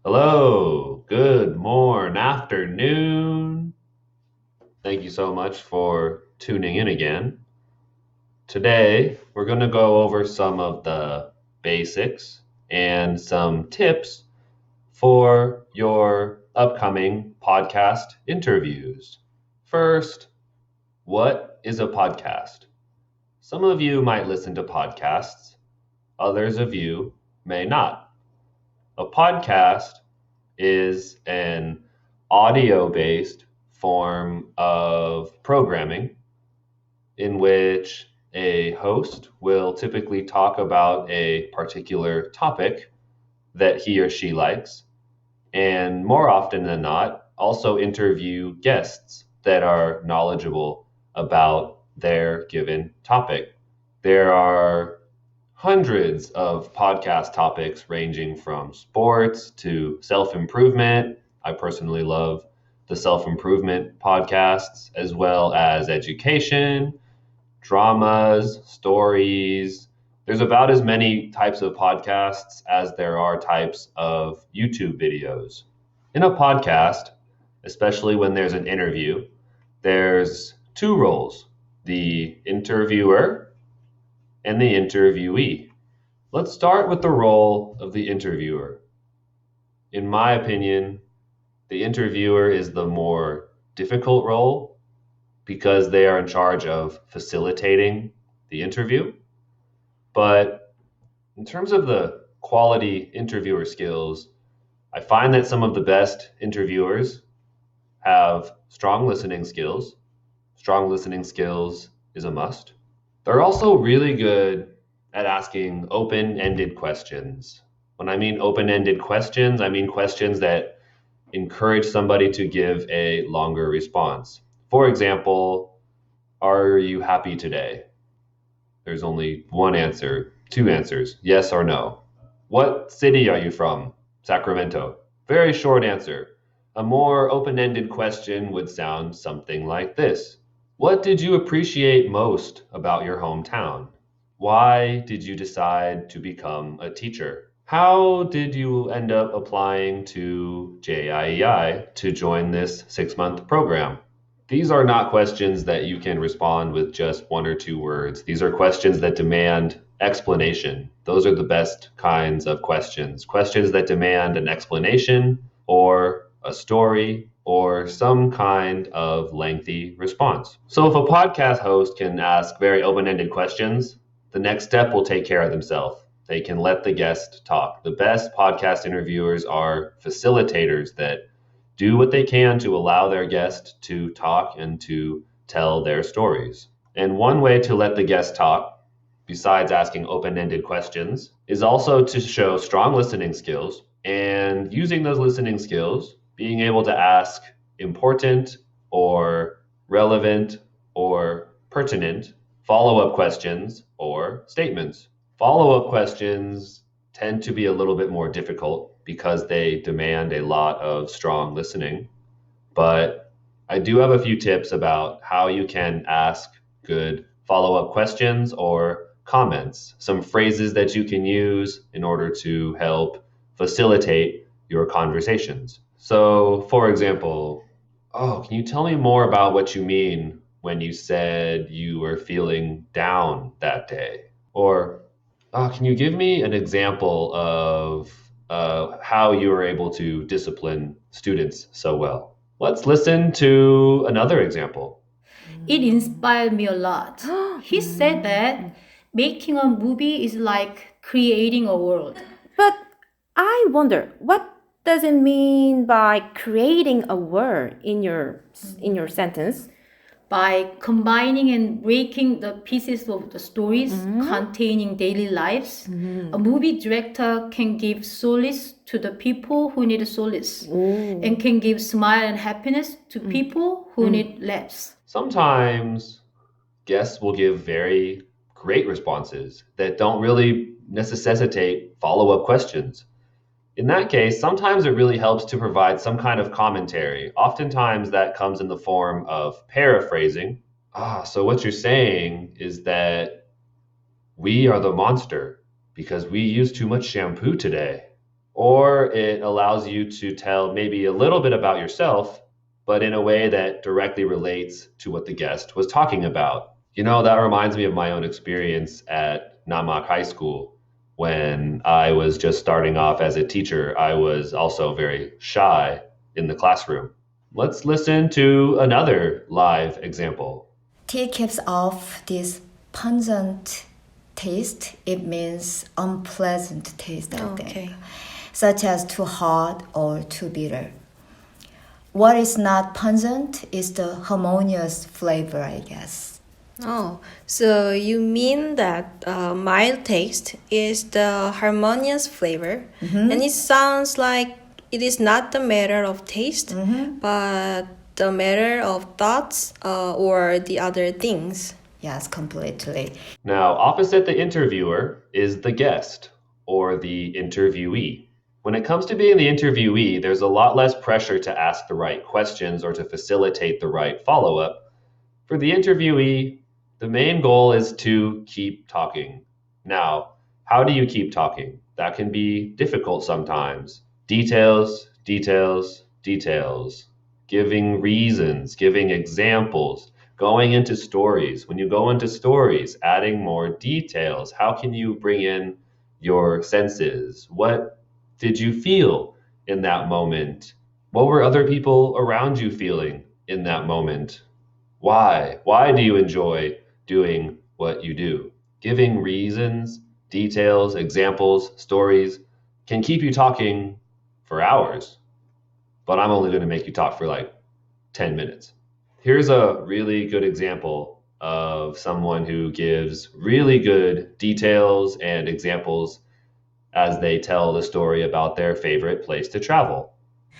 Hello, good morning, afternoon. Thank you so much for tuning in again. Today, we're going to go over some of the basics and some tips for your upcoming podcast interviews. First, what is a podcast? Some of you might listen to podcasts, others of you may not. A podcast is an audio based form of programming in which a host will typically talk about a particular topic that he or she likes, and more often than not, also interview guests that are knowledgeable about their given topic. There are hundreds of podcast topics ranging from sports to self improvement. I personally love the self improvement podcasts, as well as education, dramas, stories. There's about as many types of podcasts as there are types of YouTube videos. In a podcast, especially when there's an interview, there's two roles: the interviewer and the interviewee. Let's start with the role of the interviewer. In my opinion, the interviewer is the more difficult role because they are in charge of facilitating the interview. But in terms of the quality interviewer skills, I find that some of the best interviewers have strong listening skills. Strong listening skills is a must. They're also really good at asking open ended questions. When I mean open ended questions, I mean questions that encourage somebody to give a longer response. For example, are you happy today? There's only one answer, two answers, yes or no. What city are you from? Sacramento. Very short answer. A more open ended question would sound something like this: what did you appreciate most about your hometown? Why did you decide to become a teacher? How did you end up applying to JIEI to join this 6 month program? These are not questions that you can respond with just one or two words. These are questions that demand explanation. Those are the best kinds of questions. Questions that demand an explanation or a story or some kind of lengthy response. So if a podcast host can ask very open-ended questions, the next step will take care of themselves. They can let the guest talk. The best podcast interviewers are facilitators that do what they can to allow their guest to talk and to tell their stories. And one way to let the guest talk, besides asking open ended questions, is also to show strong listening skills. And using those listening skills, being able to ask important or relevant or pertinent follow up questions or statements. Follow up questions tend to be a little bit more difficult because they demand a lot of strong listening. But I do have a few tips about how you can ask good follow up questions or comments, some phrases that you can use in order to help facilitate your conversations. So, for example, oh, can you tell me more about what you mean when you said you were feeling down that day? Or, can you give me an example of how you were able to discipline students so well? Let's listen to another example. It inspired me a lot. He said that making a movie is like creating a world. But I wonder, what does it mean by creating a word in your sentence? By combining and breaking the pieces of the stories containing daily lives, a movie director can give solace to the people who need solace and can give smile and happiness to people who need laughs. Sometimes guests will give very great responses that don't really necessitate follow up questions. In that case, sometimes it really helps to provide some kind of commentary. Oftentimes, that comes in the form of paraphrasing. So what you're saying is that we are the monster because we used too much shampoo today. or it allows you to tell maybe a little bit about yourself, but in a way that directly relates to what the guest was talking about. You know, that reminds me of my own experience at Namak High School. When I was just starting off as a teacher, I was also very shy in the classroom. Let's listen to another live example. Tea keeps off this pungent taste. It means unpleasant taste, I think, such as too hot or too bitter. What is not pungent is the harmonious flavor, I guess. Oh, so you mean that mild taste is the harmonious flavor, and it sounds like it is not the matter of taste, but the matter of thoughts or the other things. Yes, completely. Now, opposite the interviewer is the guest or the interviewee. When it comes to being the interviewee, there's a lot less pressure to ask the right questions or to facilitate the right follow up. For the interviewee, the main goal is to keep talking. Now, how do you keep talking? That can be difficult sometimes. Details, details, details. Giving reasons, giving examples, going into stories. When you go into stories, adding more details. How can you bring in your senses? What did you feel in that moment? What were other people around you feeling in that moment? Why? Why do you enjoy doing what you do? Giving reasons, details, examples, stories can keep you talking for hours, but I'm only going to make you talk for like 10 minutes. Here's a really good example of someone who gives really good details and examples as they tell the story about their favorite place to travel.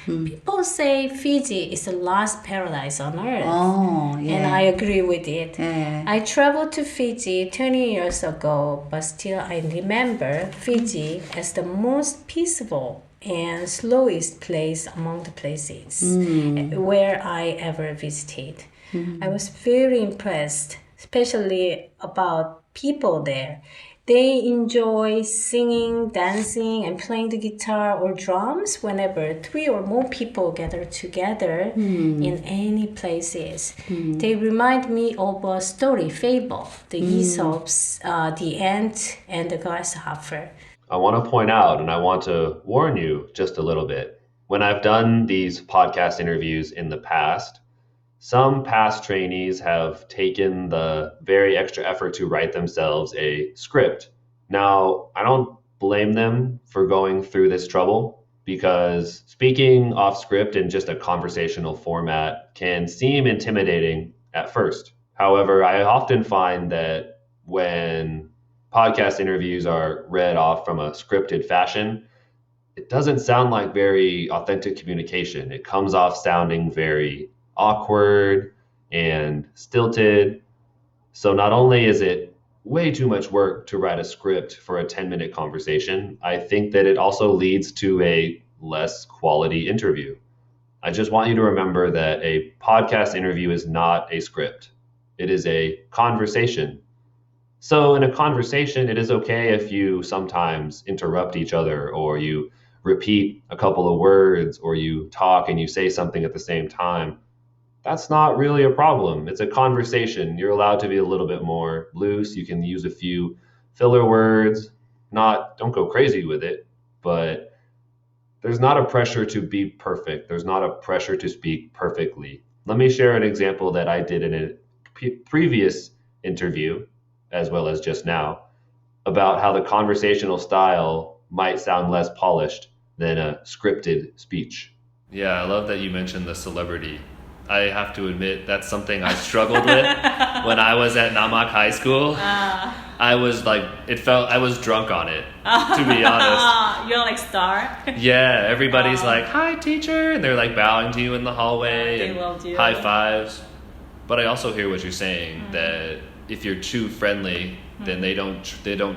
People say Fiji is the last paradise on earth. Oh, And I agree with it. Yeah. I traveled to Fiji 20 years ago, but still I remember Fiji as the most peaceful and slowest place among the places where I ever visited. I was very impressed, especially about people there. They enjoy singing, dancing, and playing the guitar or drums whenever 3 or more people gather together in any places. They remind me of a story fable, the Aesop's The Ant and the Grasshopper. I want to point out and I want to warn you just a little bit. When I've done these podcast interviews in the past, some past trainees have taken the very extra effort to write themselves a script. Now, I don't blame them for going through this trouble because speaking off script in just a conversational format can seem intimidating at first. However, I often find that when podcast interviews are read off from a scripted fashion, it doesn't sound like very authentic communication. It comes off sounding very awkward and stilted. So not only is it way too much work to write a script for a 10-minute conversation, I think that it also leads to a less quality interview. I just want you to remember that a podcast interview is not a script. It is a conversation. So in a conversation, it is okay if you sometimes interrupt each other or you repeat a couple of words or you talk and you say something at the same time. That's not really a problem. It's a conversation. You're allowed to be a little bit more loose. You can use a few filler words. Don't go crazy with it, but there's not a pressure to be perfect. There's not a pressure to speak perfectly. Let me share an example that I did in a previous interview, as well as just now, about how the conversational style might sound less polished than a scripted speech. Yeah, I love that you mentioned the celebrity. I have to admit that's something I struggled with when I was at Namak High School. I was like, I was drunk on it, to be honest. You're like star. Yeah, everybody's like, hi teacher, and they're like bowing to you in the hallway They and loved you. high fives. But I also hear what you're saying, that if you're too friendly, then they don't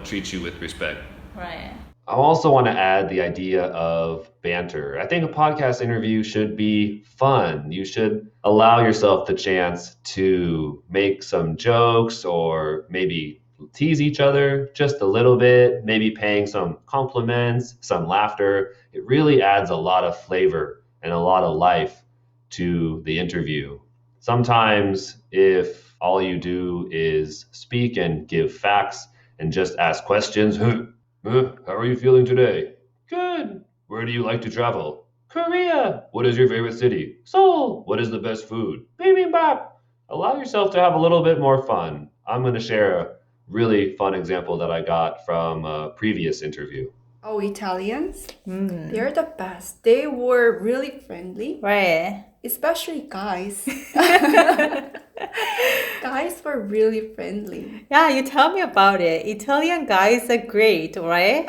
treat you with respect. Right. I also want to add the idea of banter. I think a podcast interview should be fun. You should allow yourself the chance to make some jokes or maybe tease each other just a little bit, maybe paying some compliments, some laughter. It really adds a lot of flavor and a lot of life to the interview. Sometimes, if all you do is speak and give facts and just ask questions, how are you feeling today? Good. Where do you like to travel? Korea. What is your favorite city? Seoul. What is the best food? Bibimbap. Allow yourself to have a little bit more fun. I'm going to share a really fun example that I got from a previous interview. Oh, Italians? They're the best. They were really friendly, Right. especially guys. Guys were really friendly. Yeah, you tell me about it. Italian guys are great, right?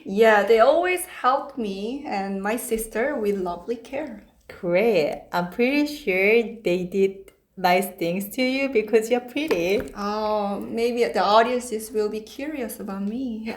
Yeah, they always helped me and my sister with lovely care. Great. I'm pretty sure they did nice things to you because you're pretty. Oh, maybe the audiences will be curious about me.